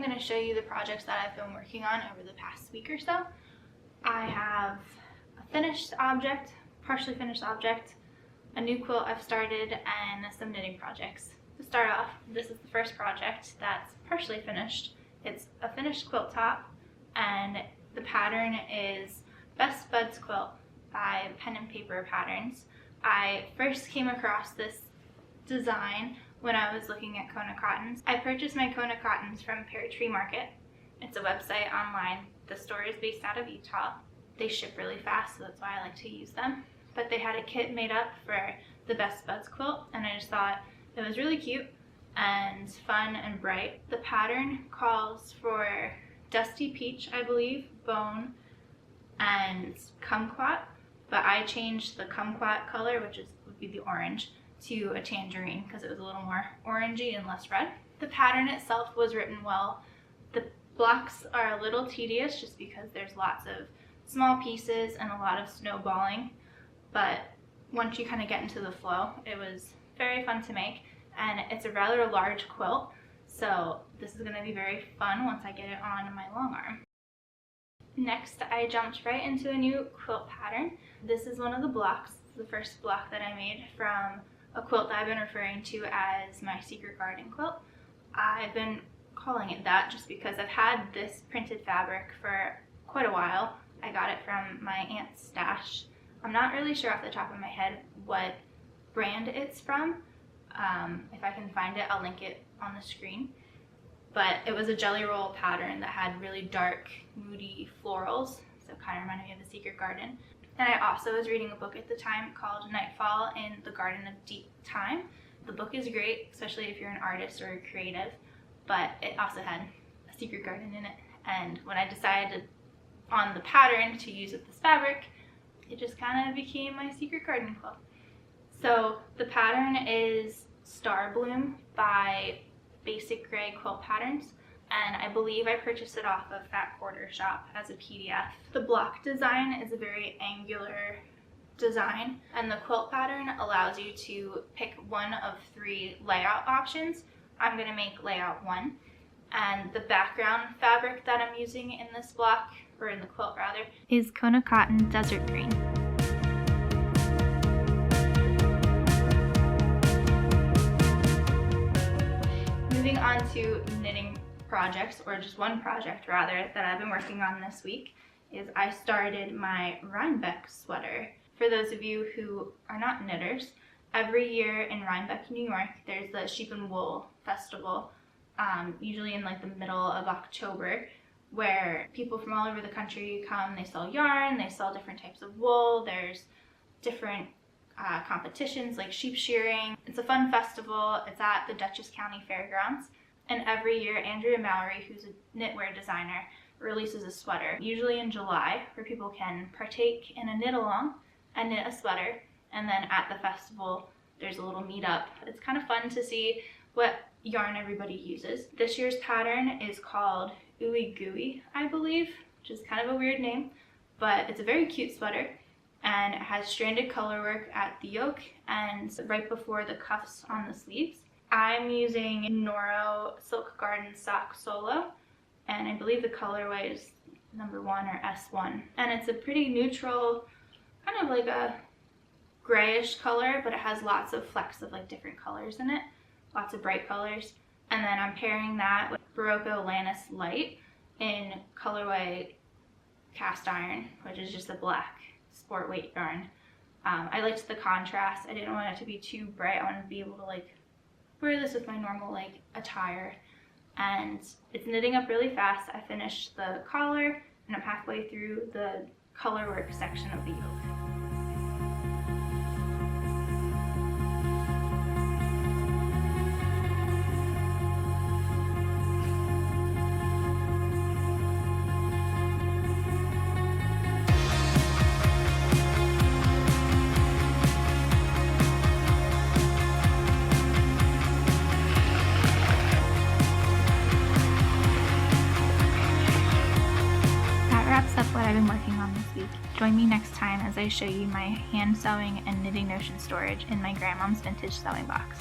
going to show you the projects that I've been working on over the past week or so. I have a finished object, partially finished object, a new quilt I've started, and some knitting projects. To start off, this is the first project that's partially finished. It's a finished quilt top, and the pattern is Best Buds Quilt by Pen and Paper Patterns. I first came across this design when I was looking at Kona cottons. I purchased my Kona cottons from Pear Tree Market. It's a website online. The store is based out of Utah. They ship really fast, so that's why I like to use them. But they had a kit made up for the Best Buds quilt, and I just thought it was really cute and fun and bright. The pattern calls for Dusty Peach, I believe, Bone, and Kumquat, but I changed the Kumquat color, which would be the orange, to a tangerine because it was a little more orangey and less red. The pattern itself was written well. The blocks are a little tedious just because there's lots of small pieces and a lot of snowballing, but once you kind of get into the flow, it was very fun to make, and it's a rather large quilt, so this is going to be very fun once I get it on my long arm. Next, I jumped right into a new quilt pattern. This is one of the blocks, the first block that I made from a quilt that I've been referring to as my Secret Garden quilt. I've been calling it that just because I've had this printed fabric for quite a while. I got it from my aunt's stash. I'm not really sure off the top of my head what brand it's from. If I can find it, I'll link it on the screen. But it was a jelly roll pattern that had really dark, moody florals, so it kind of reminded me of the Secret Garden. And I also was reading a book at the time called Nightfall in the Garden of Deep Time. The book is great, especially if you're an artist or a creative, but it also had a secret garden in it. And when I decided on the pattern to use with this fabric, it just kind of became my Secret Garden quilt. So the pattern is Star Bloom by BasicGrey Quilt Patterns, and I believe I purchased it off of Fat Quarter Shop as a PDF. The block design is a very angular design, and the quilt pattern allows you to pick one of 3 layout options. I'm going to make layout 1, and the background fabric that I'm using in this block, or in the quilt rather, is Kona Cotton Desert Green. Moving on to knitting projects, or just one project rather, that I've been working on this week is I started my Rhinebeck Sweater. For those of you who are not knitters, every year in Rhinebeck, New York, there's the Sheep and Wool Festival, usually in like the middle of October, where people from all over the country come. They sell yarn, they sell different types of wool, there's different competitions like sheep shearing. It's a fun festival. It's at the Dutchess County Fairgrounds, and every year Andrea Mowry, who's a knitwear designer, releases a sweater, usually in July, where people can partake in a knit along and knit a sweater, and then at the festival there's a little meetup. It's kind of fun to see what yarn everybody uses. This year's pattern is called Ooey Gooey, I believe, which is kind of a weird name, but it's a very cute sweater, and it has stranded colorwork at the yoke and right before the cuffs on the sleeves. I'm using Noro Silk Garden Sock Solo, and I believe the colorway is number 1 or S1. And it's a pretty neutral, kind of like a grayish color, but it has lots of flecks of like different colors in it, lots of bright colors. And then I'm pairing that with Barocco Lannis Light in colorway Cast Iron, which is just a black sport weight yarn. I liked the contrast. I didn't want it to be too bright. I wanted to be able to like wear this with my normal like attire, and it's knitting up really fast. I finished the collar and I'm halfway through the colorwork section of the yoke. Wraps up what I've been working on this week. Join me next time as I show you my hand sewing and knitting notion storage in my grandmom's vintage sewing box.